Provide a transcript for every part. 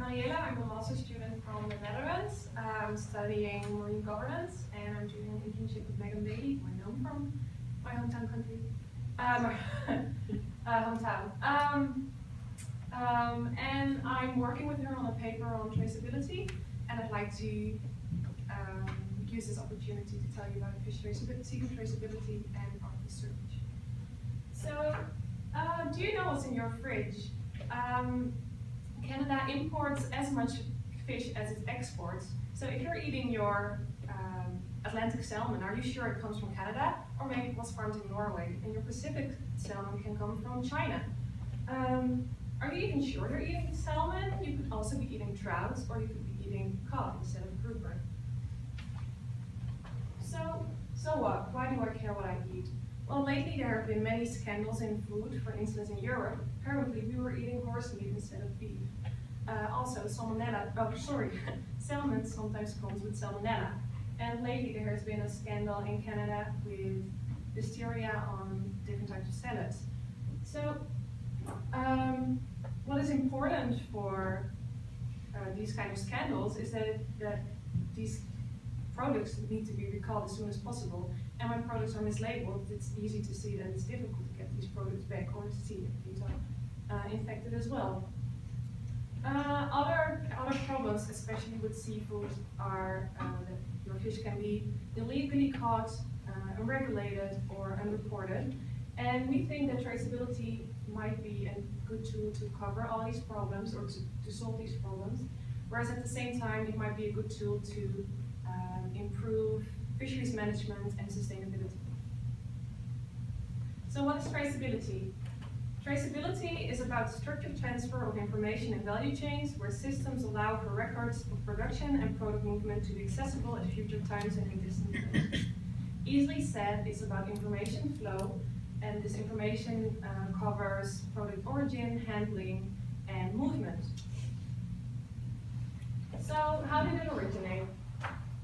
Daniela. I'm a master's student from the Netherlands. I'm studying marine governance and I'm doing an internship with Megan Bailey, who I know from my hometown country. And I'm working with her on a paper on traceability, and I'd like to use this opportunity to tell you about fish traceability, seafood traceability, and our research. So, do you know what's in your fridge? Canada imports as much fish as it exports. So if you're eating your Atlantic salmon, are you sure it comes from Canada? Or maybe it was farmed in Norway, and your Pacific salmon can come from China. Are you even sure you're eating salmon? You could also be eating trout, or you could be eating cod instead of grouper. So what? Why do I care what I eat? Well, lately there have been many scandals in food. For instance, in Europe, apparently we were eating horse meat instead of beef. Also, salmon sometimes comes with salmonella. And lately there has been a scandal in Canada with listeria on different types of salads. So, what is important for these kind of scandals is that these products need to be recalled as soon as possible. And when products are mislabeled, it's easy to see that it's difficult to get these products back or to see if these are infected as well. Other problems, especially with seafood, are that your fish can be illegally caught, unregulated, or unreported. And we think that traceability might be a good tool to cover all these problems or to solve these problems, whereas at the same time it might be a good tool to improve fisheries management and sustainability. So what is traceability? Traceability is about structured transfer of information in value chains where systems allow for records of production and product movement to be accessible at future times and in distant places. Easily said, it's about information flow, and this information covers product origin, handling, and movement. So how did it originate?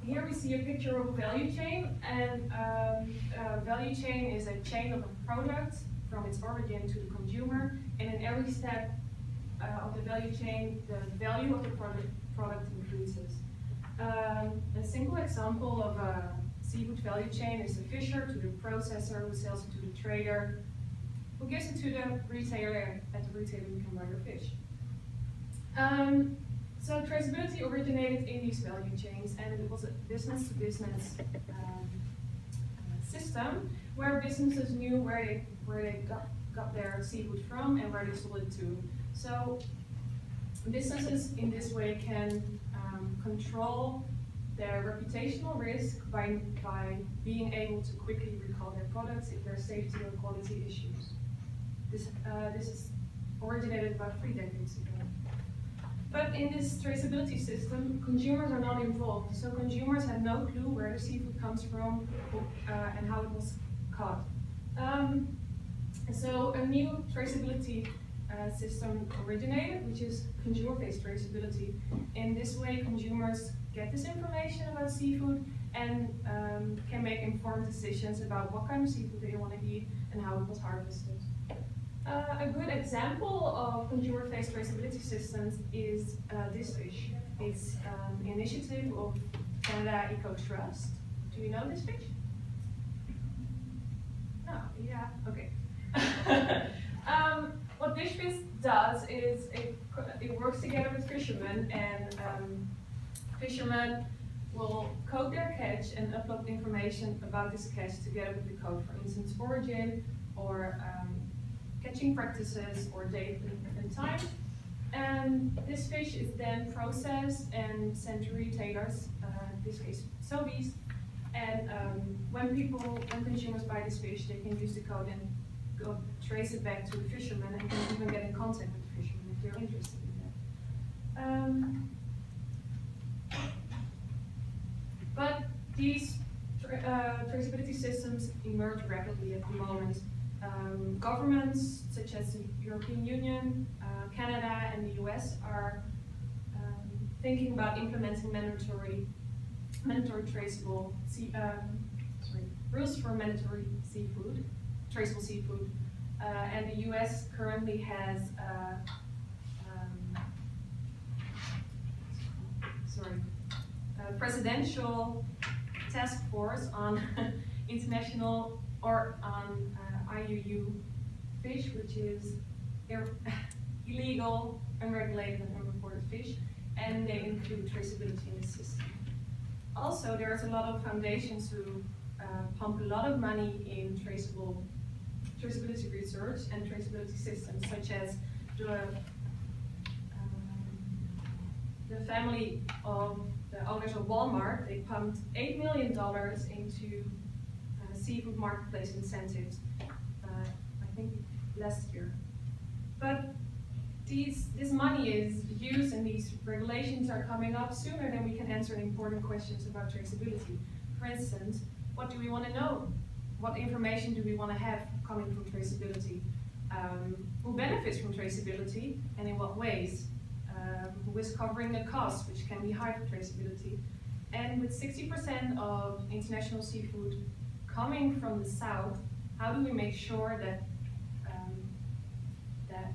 Here we see a picture of a value chain, and a value chain is a chain of a product from its origin to the consumer, and in every step of the value chain, the value of the product increases. A simple example of a seafood value chain is the fisher to the processor who sells it to the trader, who gives it to the retailer, at the retailer you can buy your fish. So traceability originated in these value chains, and it was a business-to-business system where businesses knew where they got their seafood from and where they sold it to. So businesses in this way can control their reputational risk by being able to quickly recall their products if there are safety or quality issues. This is originated about 3 decades ago. But in this traceability system, consumers are not involved. So consumers have no clue where the seafood comes from and how it was caught. So a new traceability system originated, which is consumer-based traceability. In this way, consumers get this information about seafood and can make informed decisions about what kind of seafood they want to eat and how it was harvested. A good example of consumer-based traceability systems is this fish. It's an initiative of Canada Eco Trust. Do you know this fish? No, yeah, okay. What this fish does is it works together with fishermen, and fishermen will code their catch and upload information about this catch together with the code, for instance, origin or catching practices or date and time. And this fish is then processed and sent to retailers, in this case Sobeys. And when consumers buy this fish, they can use the code and go trace it back to the fisherman and can even get in contact with the fisherman if they're interested in that. But these traceability systems emerge rapidly at the moment. Governments such as the European Union, Canada, and the US are thinking about implementing mandatory traceable rules for mandatory traceable seafood, and the US currently has presidential task force on international or on IUU fish, which is illegal, unregulated, and unreported fish, and they include traceability in the system. Also, there's a lot of foundations who pump a lot of money in traceability research and traceability systems, such as the family of the owners of Walmart. They pumped $8 million into seafood marketplace incentives, I think last year. But this money is used and these regulations are coming up sooner than we can answer important questions about traceability. For instance, what do we want to know? What information do we want to have coming from traceability? Who benefits from traceability and in what ways? Who is covering the cost, which can be high for traceability? And with 60% of international seafood coming from the south, how do we make sure that that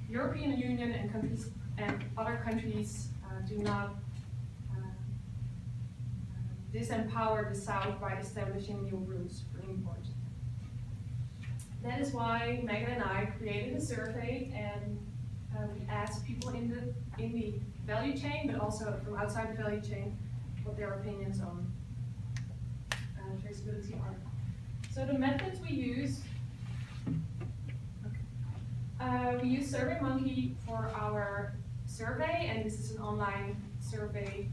European Union and countries and other countries do not disempower the south by establishing new rules for import? That is why Megan and I created a survey, and we asked people in the value chain, but also from outside the value chain, what their opinions on traceability are. So the methods we use, we use SurveyMonkey for our survey, and this is an online survey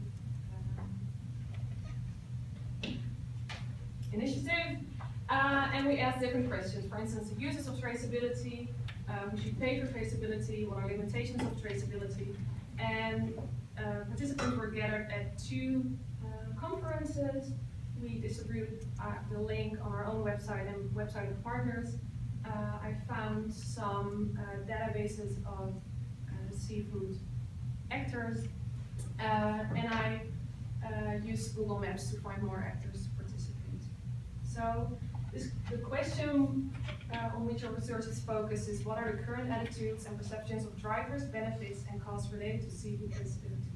initiative, and we ask different questions. For instance, the uses of traceability, who should pay for traceability, what are limitations of traceability, and participants were gathered at 2 conferences. We distributed the link on our own website and website of partners. I found some databases of seafood actors, and I used Google Maps to find more actors to participate. So the question on which our research is focused is: what are the current attitudes and perceptions of drivers, benefits, and costs related to seafood traceability?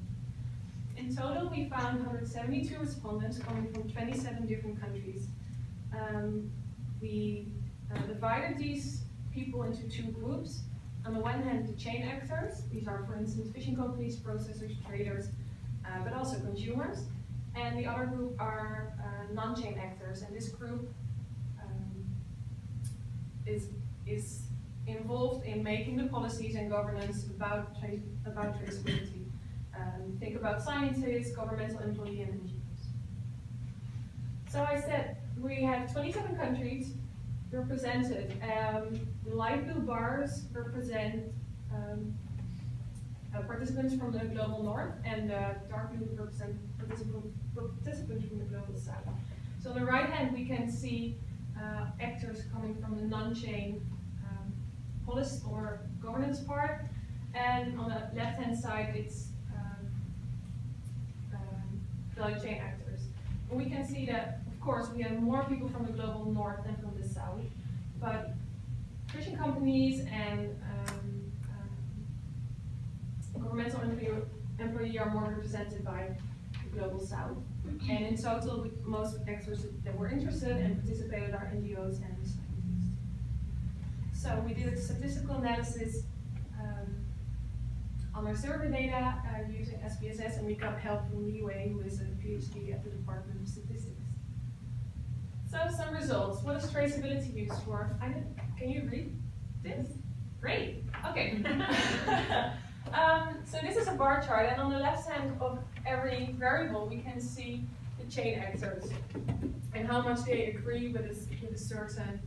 In total, we found 172 respondents coming from 27 different countries. We divided these people into 2 groups. On the one hand, the chain actors. These are, for instance, fishing companies, processors, traders, but also consumers. And the other group are non-chain actors. And this group is involved in making the policies and governance about traceability. Think about scientists, governmental employees, and NGOs. So I said we have 27 countries represented. The light blue bars represent participants from the global north, and the dark blue represent participants from the global south. So on the right hand, we can see actors coming from the non-chain policy or governance part, and on the left-hand side, it's value chain actors. And we can see that, of course, we have more people from the global north than from the south, but fishing companies and governmental employees are more represented by the global south. And in total, most actors that were interested and participated are NGOs and scientists. So we did a statistical analysis on our survey data using SPSS, and we got help from Li Wei, who is a PhD at the Department of Statistics. So some results. What is traceability used for? Can you read this? Great. Okay. So this is a bar chart, and on the left hand of every variable, we can see the chain actors and how much they agree with a certain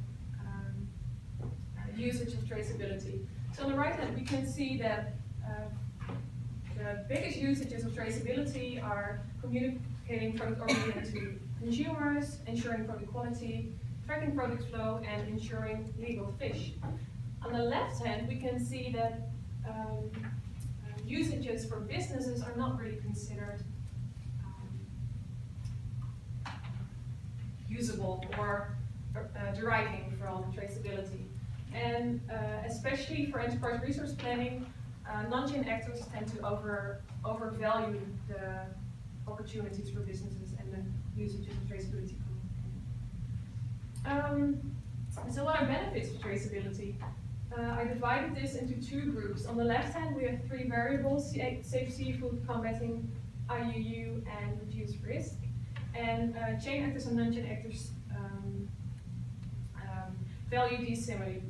usage of traceability. So on the right hand, we can see that the biggest usages of traceability are communicating product origin to consumers, ensuring product quality, tracking product flow, and ensuring legal fish. On the left hand, we can see that usages for businesses are not really considered usable or deriving from traceability. And especially for enterprise resource planning, non-chain actors tend to overvalue the opportunities for businesses and the usages of traceability. So what are benefits of traceability? I divided this into two groups. On the left hand, we have three variables: safe seafood, combating IUU, and reduced risk. And chain actors and non-chain actors value these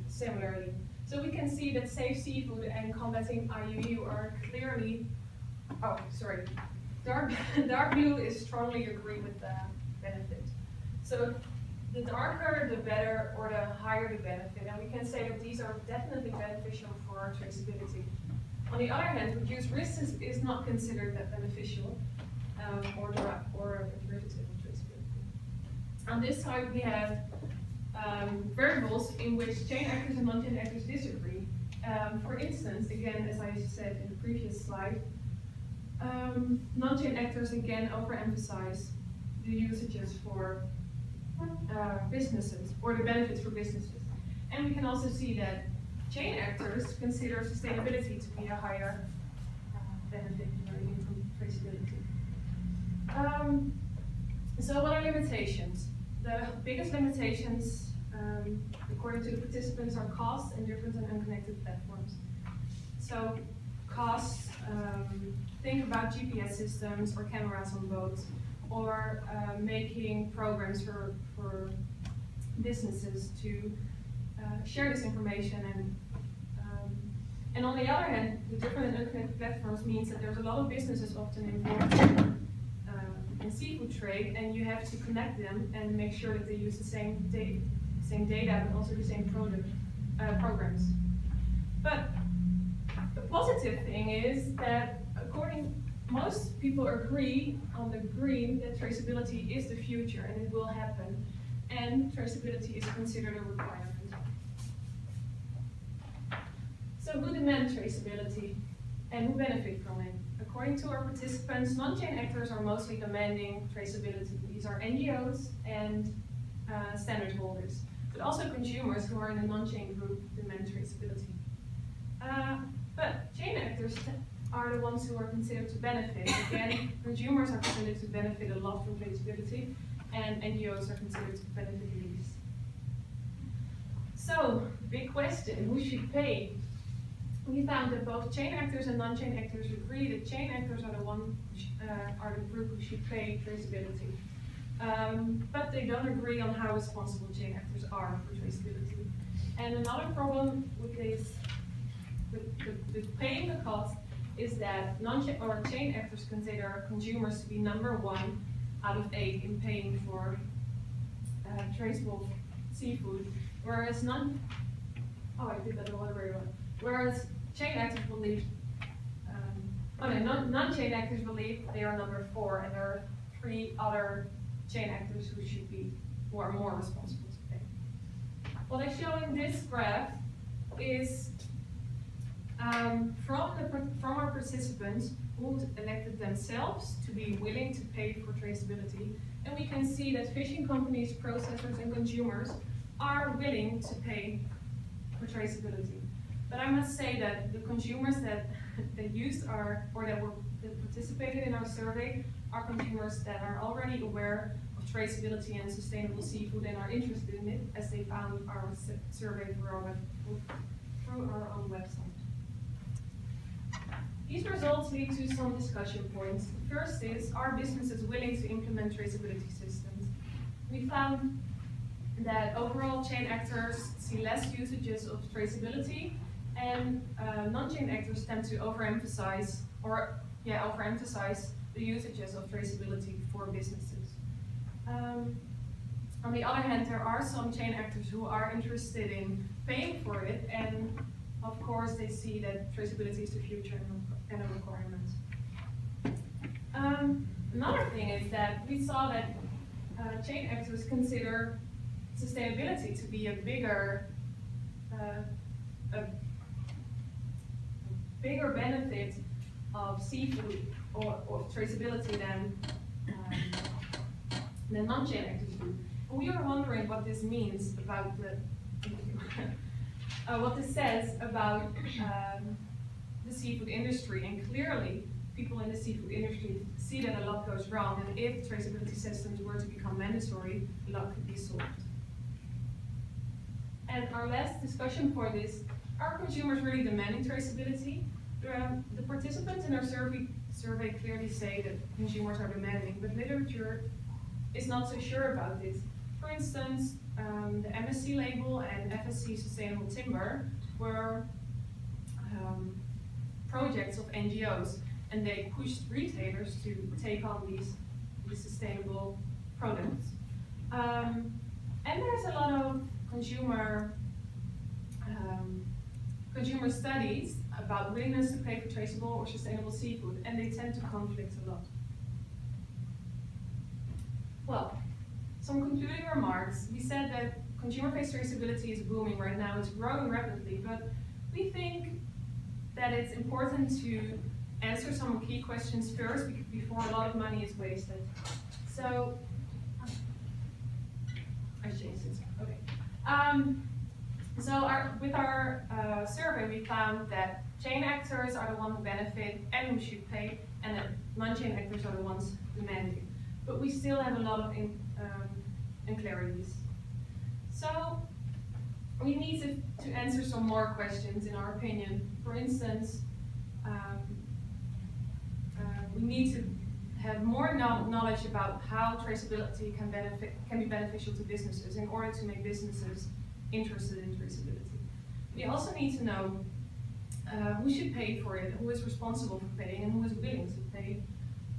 similarly. So we can see that safe seafood and combating IUU are clearly, dark blue is strongly agree with the benefit. So the darker the better, or the higher the benefit, and we can say that these are definitely beneficial for traceability. On the other hand, reduced risk is not considered that beneficial, or a derivative of traceability. On this side we have variables in which chain actors and non-chain actors disagree. For instance, again, as I said in the previous slide, non-chain actors again overemphasize the usages for businesses, or the benefits for businesses. And we can also see that chain actors consider sustainability to be a higher benefit from traceability. So what are limitations? The biggest limitations, according to the participants, are cost and different and unconnected platforms. So costs, think about GPS systems or cameras on boats, or making programs for businesses to share this information. And on the other hand, the different and unconnected platforms means that there's a lot of businesses often involved in seafood trade, and you have to connect them and make sure that they use the same data, but also the same programs. But the positive thing is that most people agree on the green that traceability is the future and it will happen, and traceability is considered a requirement. So who demand traceability and who benefit from it? According to our participants, non-chain actors are mostly demanding traceability. These are NGOs and standard holders, but also consumers who are in the non-chain group demand traceability. But chain actors are the ones who are considered to benefit. Again, consumers are considered to benefit a lot from traceability, and NGOs are considered to benefit least. So, big question, who should pay? We found that both chain actors and non-chain actors agree that chain actors are the group who should pay traceability. But they don't agree on how responsible chain actors are for traceability. And another problem with this, with paying the cost, is that non-chain or chain actors consider consumers to be number 1 out of 8 in paying for traceable seafood, whereas whereas chain actors believe, non-chain actors believe they are number 4, and there are 3 other chain actors who should be more responsible to pay. What I show in this graph is from our participants who elected themselves to be willing to pay for traceability, and we can see that fishing companies, processors, and consumers are willing to pay for traceability. But I must say that the consumers that participated in our survey are consumers that are already aware of traceability and sustainable seafood and are interested in it, as they found our survey through our own website. These results lead to some discussion points. The first is, are businesses willing to implement traceability systems? We found that overall chain actors see less usages of traceability, and non-chain actors tend to overemphasize the usages of traceability for businesses. On the other hand, there are some chain actors who are interested in paying for it, and of course they see that traceability is the future and a requirement. Another thing is that we saw that chain actors consider sustainability to be a bigger benefit of seafood or of traceability than non-chain actors do. And we are wondering what this means about what this says about the seafood industry, and clearly people in the seafood industry see that a lot goes wrong, and if traceability systems were to become mandatory, a lot could be solved. And our last discussion point is, are consumers really demanding traceability? The participants in our survey clearly say that consumers are demanding, but literature is not so sure about this. For instance, the MSC label and FSC Sustainable Timber were projects of NGOs, and they pushed retailers to take on these sustainable products. And there's a lot of consumer studies about willingness to pay for traceable or sustainable seafood, and they tend to conflict a lot. Well, some concluding remarks. We said that consumer-based traceability is booming right now, it's growing rapidly, but we think that it's important to answer some key questions first before a lot of money is wasted. So, I changed it, okay. With our survey, we found that chain actors are the ones who benefit and who should pay, and that non-chain actors are the ones demanding. But we still have a lot of unclarities. So we need to answer some more questions, in our opinion. For instance, we need to have more knowledge about how traceability can be beneficial to businesses in order to make businesses interested in traceability. We also need to know who should pay for it, who is responsible for paying, and who is willing to pay.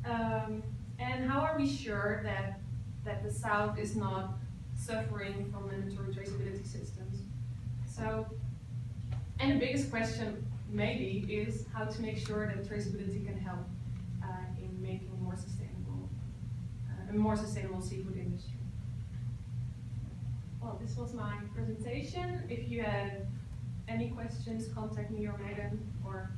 And how are we sure that the South is not suffering from mandatory traceability systems? So, and the biggest question maybe is how to make sure that traceability can help in making a more sustainable seafood industry. Well, this was my presentation. If you have any questions, contact me or Megan, or